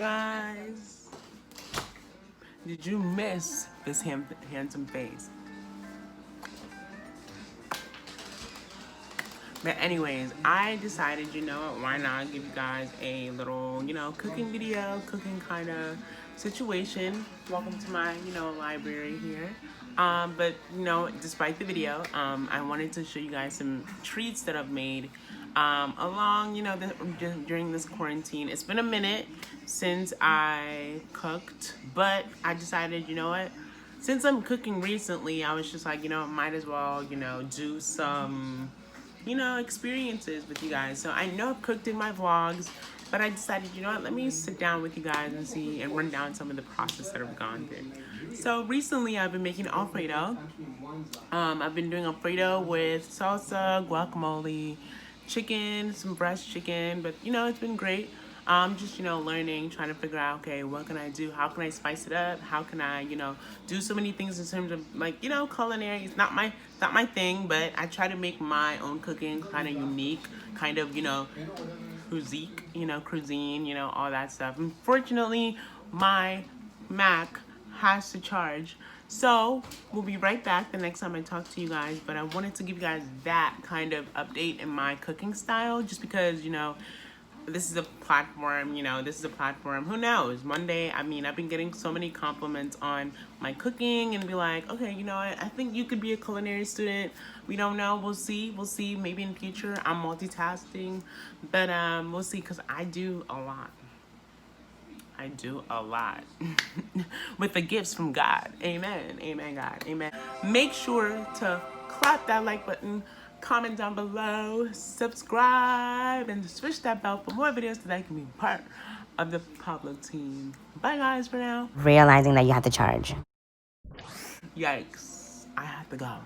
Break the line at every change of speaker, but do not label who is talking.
Guys, did you miss this handsome face? But anyways, I decided, you know what, why not give you guys a little, cooking video, cooking kind of situation. Welcome to my, library here. But, despite the video, I wanted to show you guys some treats that I've made along, during this quarantine. It's been a minute since I cooked, but I decided, you know what, since I'm cooking recently, I was just like, might as well, do some experiences with you guys. So I know I've cooked in my vlogs, but I decided, you know what, let me sit down with you guys and see and run down some of the process that I've gone through. So recently I've been making Alfredo. I've been doing Alfredo with salsa, guacamole, chicken, some breast chicken, but it's been great. Just, learning, trying to figure out, okay, what can I do? How can I spice it up? How can I, do so many things in terms of like, culinary. It's not my thing, but I try to make my own cooking kind of unique, kind of, cuisine, all that stuff. Unfortunately, my Mac has to charge. So we'll be right back the next time I talk to you guys, but I wanted to give you guys that kind of update in my cooking style, just because, this is a platform, who knows, one day, I've been getting so many compliments on my cooking and be like, okay, I think you could be a culinary student. We don't know, we'll see, maybe in the future. I'm multitasking, but we'll see, because I do a lot with the gifts from God. Amen, God, amen. Make sure to clap that like button, comment down below, subscribe, and swish that bell for more videos so that I can be part of the Pablo team. Bye guys for now.
Realizing that you have to charge.
Yikes, I have to go.